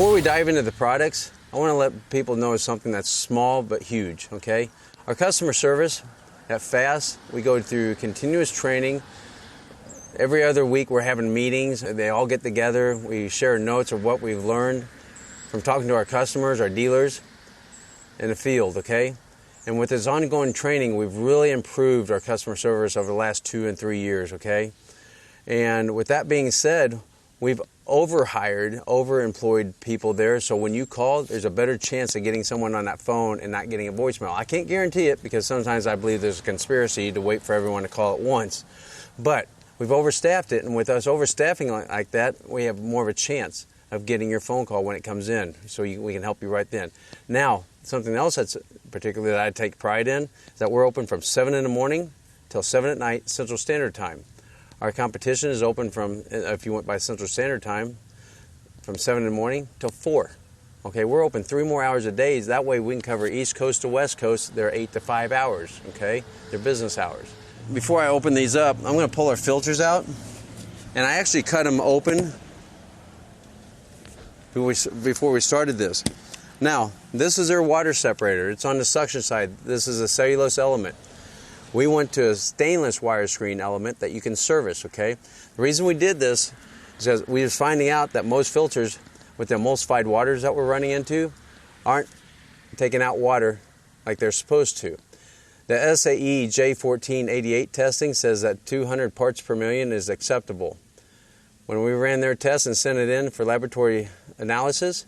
Before we dive into the products, I want to let people know something that's small but huge, okay? Our customer service at FASS, we go through continuous training. Every other week we're having meetings. They all get together. We share notes of what we've learned from talking to our customers, our dealers in the field, okay? And with this ongoing training, we've really improved our customer service over the last 2 and 3 years, okay? And with that being said, we've overemployed people there, so when you call, there's a better chance of getting someone on that phone and not getting a voicemail. I can't guarantee it because sometimes I believe there's a conspiracy to wait for everyone to call at once. But we've overstaffed it, and with us overstaffing like that, we have more of a chance of getting your phone call when it comes in, so we can help you right then. Now, something else that's particularly that I take pride in is that we're open from 7 in the morning till 7 at night Central Standard Time. Our competition is open from, if you went by Central Standard Time, from 7 in the morning till 4. Okay, we're open 3 more hours a day. That way we can cover East Coast to West Coast. They're 8 to 5 hours, okay? They're business hours. Before I open these up, I'm going to pull our filters out. And I actually cut them open before we started this. Now, this is their water separator. It's on the suction side. This is a cellulose element. We went to a stainless wire screen element that you can service, okay? The reason we did this is because we were finding out that most filters with the emulsified waters that we're running into aren't taking out water like they're supposed to. The SAE J1488 testing says that 200 parts per million is acceptable. When we ran their test and sent it in for laboratory analysis,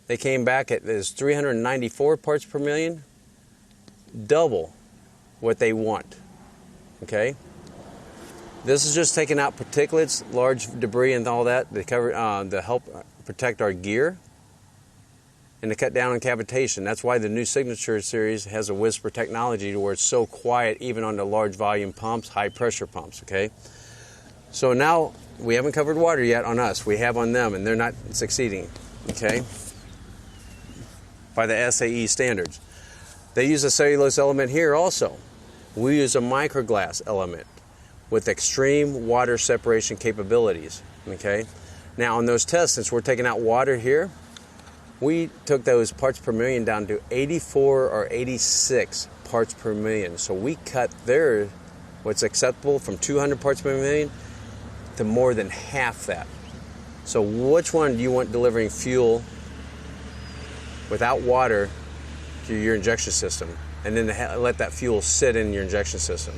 they came back at 394 parts per million, double what they want, okay? This is just taking out particulates, large debris and all that to help protect our gear and to cut down on cavitation. That's why the new Signature series has a whisper technology to where it's so quiet even on the large volume pumps, high pressure pumps, okay? So now we haven't covered water yet on us. We have on them and they're not succeeding, okay? By the SAE standards. They use a cellulose element here also. We use a microglass element with extreme water separation capabilities, okay? Now on those tests, since we're taking out water here, we took those parts per million down to 84 or 86 parts per million. So we cut what's acceptable from 200 parts per million to more than half that. So which one do you want delivering fuel without water to your injection system, and then let that fuel sit in your injection system?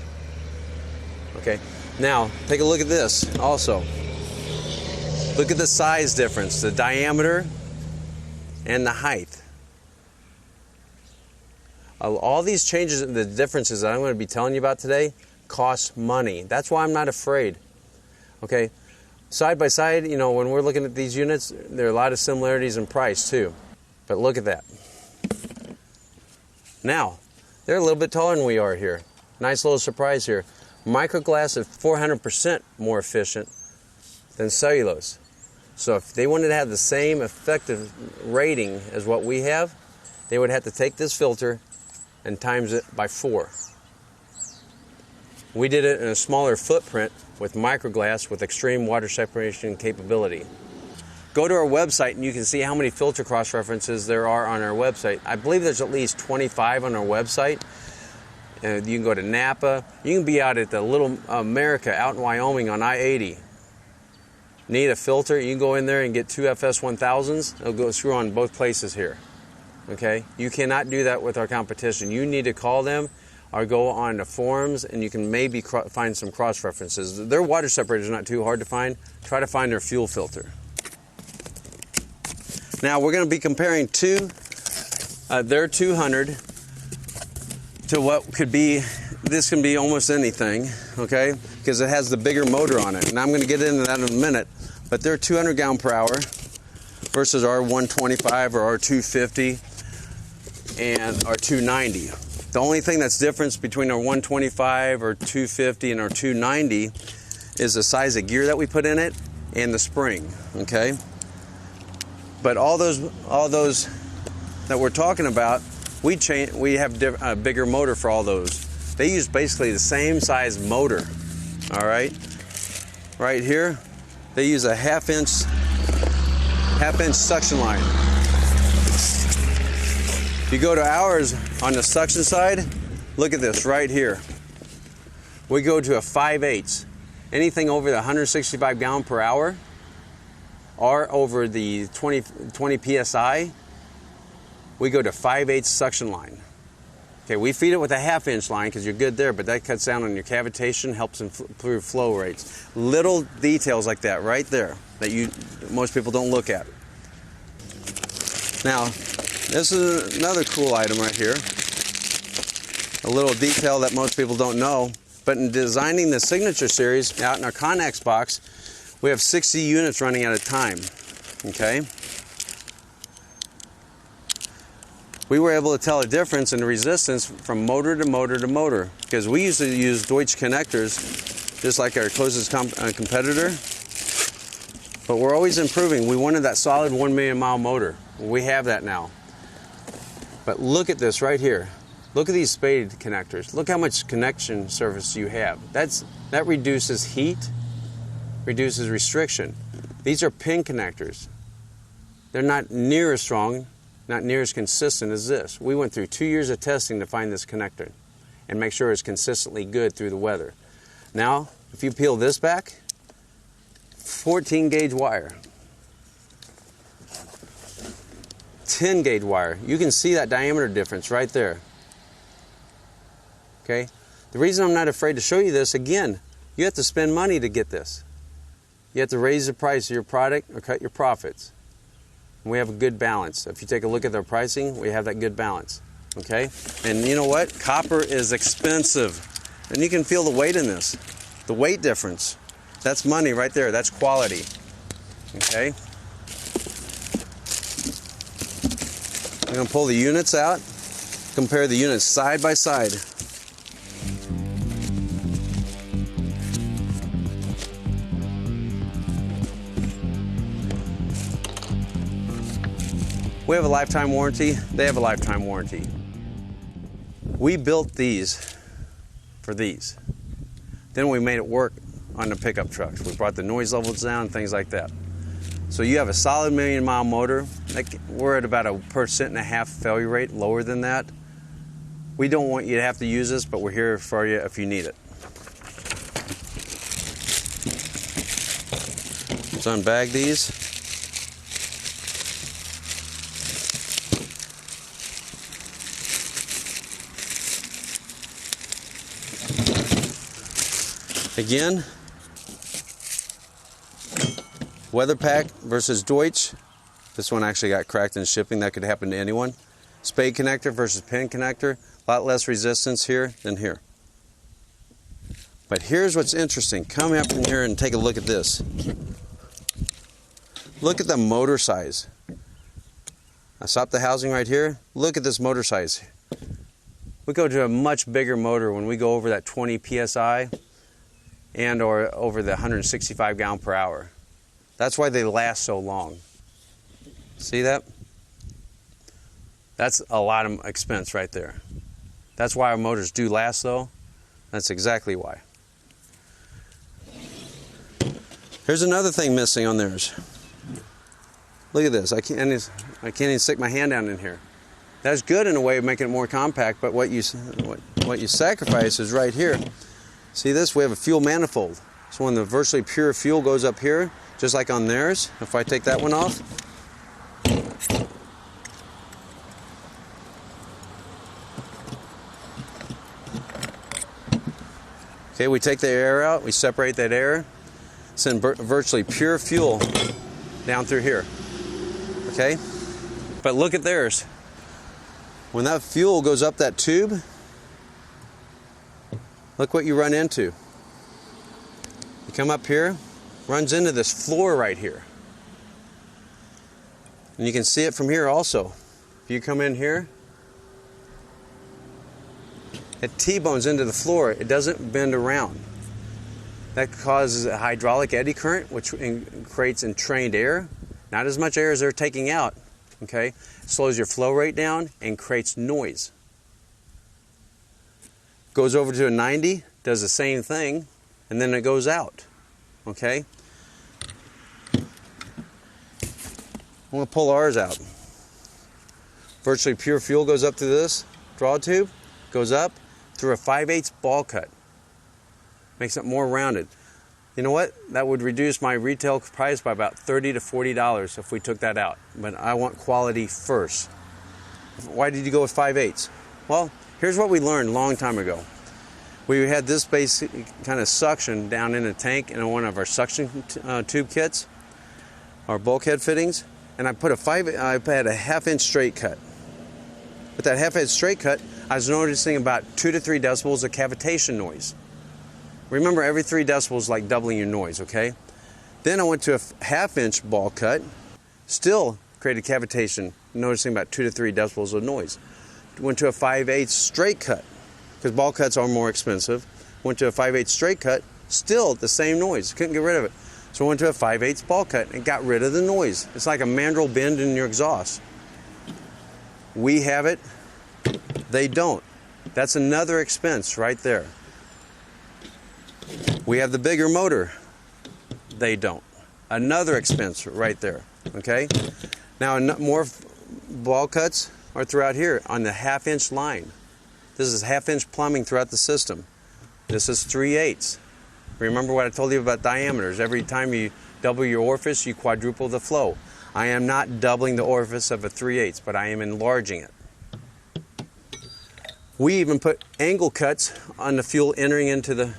Okay, now take a look at this also. Look at the size difference, the diameter and the height. All these changes, the differences that I'm going to be telling you about today cost money. That's why I'm not afraid. Okay, side by side, you know, when we're looking at these units, there are a lot of similarities in price too. But look at that. Now, they're a little bit taller than we are here. Nice little surprise here. Microglass is 400% more efficient than cellulose. So if they wanted to have the same effective rating as what we have, they would have to take this filter and times it by 4. We did it in a smaller footprint with microglass with extreme water separation capability. Go to our website and you can see how many filter cross-references there are on our website. I believe there's at least 25 on our website. You can go to Napa. You can be out at the Little America out in Wyoming on I-80. Need a filter? You can go in there and get 2 FS1000s. It'll go through on both places here. Okay? You cannot do that with our competition. You need to call them or go on the forums and you can maybe find some cross-references. Their water separator is not too hard to find. Try to find their fuel filter. Now we're going to be comparing their 200 to what could be, this can be almost anything, okay? Because it has the bigger motor on it. And I'm going to get into that in a minute. But they're 200 gallon per hour versus our 125 or our 250 and our 290. The only thing that's different between our 125 or 250 and our 290 is the size of gear that we put in it and the spring, okay? But all those that we're talking about, we have a bigger motor for all those. They use basically the same size motor, all right? Right here, they use a 1/2 inch 1/2-inch suction line. If you go to ours on the suction side, look at this right here. We go to a 5/8. Anything over the 165 gallon per hour or over the 20 PSI, we go to 5/8 suction line. Okay, we feed it with a 1/2-inch line because you're good there, but that cuts down on your cavitation, helps improve flow rates. Little details like that right there that most people don't look at. Now, this is another cool item right here. A little detail that most people don't know, but in designing the Signature Series out in our Connex box, we have 60 units running at a time, okay? We were able to tell a difference in the resistance from motor to motor to motor, because we used to use Deutsch connectors, just like our closest competitor, but we're always improving. We wanted that solid 1 million mile motor. We have that now. But look at this right here. Look at these spade connectors. Look how much connection surface you have. That reduces heat, reduces restriction. These are pin connectors. They're not near as strong, not near as consistent as this. We went through 2 years of testing to find this connector and make sure it's consistently good through the weather. Now, if you peel this back, 14 gauge wire, 10 gauge wire. You can see that diameter difference right there. Okay? The reason I'm not afraid to show you this, again, you have to spend money to get this. You have to raise the price of your product or cut your profits. And we have a good balance. If you take a look at their pricing, we have that good balance. Okay? And you know what? Copper is expensive. And you can feel the weight in this. The weight difference. That's money right there. That's quality. Okay? I'm going to pull the units out, compare the units side by side. We have a lifetime warranty. They have a lifetime warranty. We built these for these. Then we made it work on the pickup trucks. We brought the noise levels down, things like that. So you have a solid 1 million mile motor. We're at about a 1.5% failure rate, lower than that. We don't want you to have to use this, but we're here for you if you need it. Let's unbag these. Again, WeatherPack versus Deutsch. This one actually got cracked in shipping. That could happen to anyone. Spade connector versus pin connector. A lot less resistance here than here. But here's what's interesting. Come up in here and take a look at this. Look at the motor size. I stopped the housing right here. Look at this motor size. We go to a much bigger motor when we go over that 20 PSI and or over the 165 gallon per hour. That's why they last so long. See that? That's a lot of expense right there. That's why our motors do last though. That's exactly why. Here's another thing missing on theirs. Look at this. I can't even stick my hand down in here. That's good in a way of making it more compact, but what you sacrifice is right here. See this? We have a fuel manifold. So when the virtually pure fuel goes up here, just like on theirs, if I take that one off, okay, we take the air out, we separate that air, send virtually pure fuel down through here. Okay? But look at theirs. When that fuel goes up that tube, look what you run into. You come up here, runs into this floor right here. And you can see it from here also. If you come in here, it T-bones into the floor. It doesn't bend around. That causes a hydraulic eddy current, which creates entrained air. Not as much air as they're taking out. Okay? Slows your flow rate down and creates noise. Goes over to a 90, does the same thing, and then it goes out. Okay? I'm going to pull ours out. Virtually pure fuel goes up through this draw tube, goes up through a 5/8 ball cut. Makes it more rounded. You know what? That would reduce my retail price by about $30 to $40 if we took that out. But I want quality first. Why did you go with 5/8? Well, here's what we learned a long time ago. We had this basic kind of suction down in a tank in one of our suction tube kits, our bulkhead fittings, and I had a 1/2-inch straight cut. With that 1/2-inch straight cut, I was noticing about 2 to 3 decibels of cavitation noise. Remember, every 3 decibels is like doubling your noise, okay? Then I went to a 1/2-inch ball cut, still created cavitation, noticing about 2 to 3 decibels of noise. Went to a 5/8 straight cut, because ball cuts are more expensive. Went to a 5/8 straight cut, still the same noise, couldn't get rid of it. So I went to a 5/8 ball cut and got rid of the noise. It's like a mandrel bend in your exhaust. We have it, they don't. That's another expense right there. We have the bigger motor, they don't. Another expense right there, okay? Now more ball cuts are throughout here on the 1/2-inch line. This is 1/2-inch plumbing throughout the system. This is 3/8. Remember what I told you about diameters. Every time you double your orifice, you quadruple the flow. I am not doubling the orifice of a 3/8, but I am enlarging it. We even put angle cuts on the fuel entering into the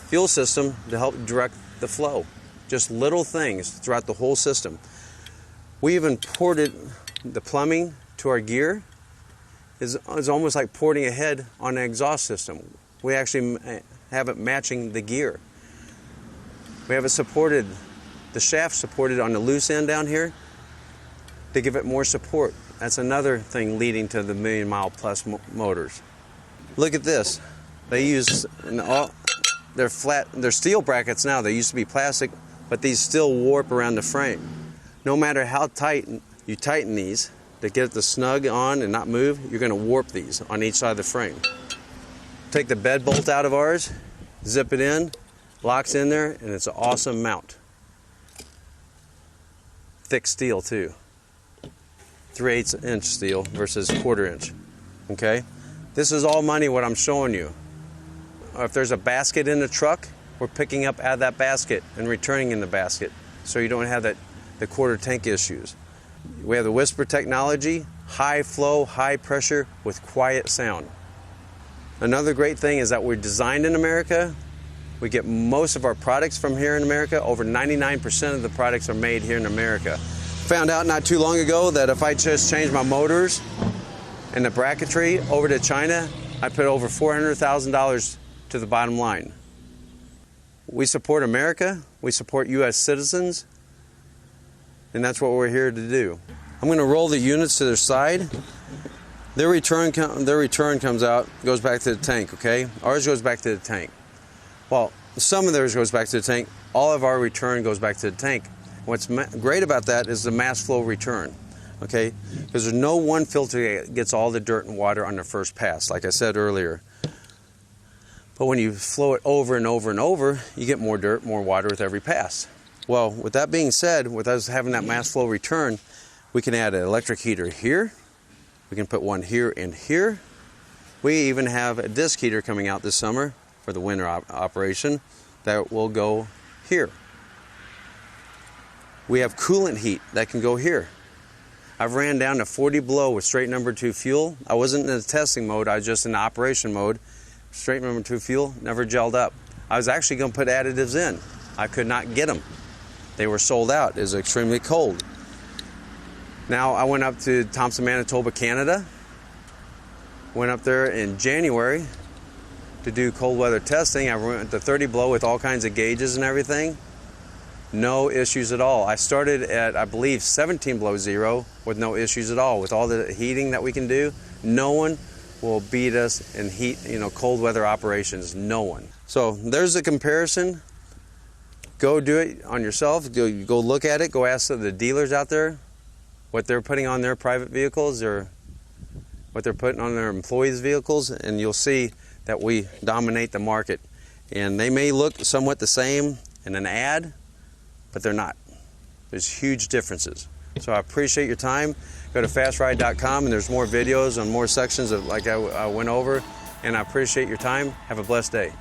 fuel system to help direct the flow. Just little things throughout the whole system. We even ported the plumbing to our gear. It's almost like porting a head on an exhaust system. We actually have it matching the gear. We have it supported, the shaft supported on the loose end down here to give it more support. That's another thing leading to the 1,000,000-mile-plus motors. Look at this. They use they're flat. They're steel brackets now. They used to be plastic, but these still warp around the frame. No matter how tight you tighten these to get it to snug on and not move, you're going to warp these on each side of the frame. Take the bed bolt out of ours, zip it in, locks in there, and it's an awesome mount. Thick steel too. 3/8 inch steel versus 1/4 inch. Okay? This is all money what I'm showing you. If there's a basket in the truck, we're picking up out of that basket and returning in the basket, so you don't have the quarter tank issues. We have the whisper technology, high flow, high pressure with quiet sound. Another great thing is that we're designed in America. We get most of our products from here in America. Over 99% of the products are made here in America. Found out not too long ago that if I just change my motors and the bracketry over to China, I put over $400,000 to the bottom line. We support America, we support U.S. citizens, and that's what we're here to do. I'm going to roll the units to their side. Their return comes out, goes back to the tank, okay? Ours goes back to the tank. Well, some of theirs goes back to the tank. All of our return goes back to the tank. What's great about that is the mass flow return, okay? Because there's no one filter that gets all the dirt and water on the first pass, like I said earlier. But when you flow it over and over and over, you get more dirt, more water with every pass. Well, with that being said, with us having that mass flow return, we can add an electric heater here. We can put one here and here. We even have a disc heater coming out this summer for the winter operation that will go here. We have coolant heat that can go here. I've ran down to 40 below with straight number 2 fuel. I wasn't in the testing mode, I was just in the operation mode. Straight number 2 fuel, never gelled up. I was actually going to put additives in. I could not get them. They were sold out. It was extremely cold. Now I went up to Thompson, Manitoba, Canada. Went up there in January to do cold weather testing. I went to 30 below with all kinds of gauges and everything. No issues at all. I started at, I believe, 17 below zero with no issues at all. With all the heating that we can do, no one will beat us in heat, cold weather operations. No one. So there's the comparison. Go do it on yourself. Go look at it. Go ask the dealers out there what they're putting on their private vehicles or what they're putting on their employees' vehicles, and you'll see that we dominate the market. And they may look somewhat the same in an ad, but they're not. There's huge differences. So I appreciate your time. Go to fastride.com and there's more videos on more sections of like I went over. And I appreciate your time. Have a blessed day.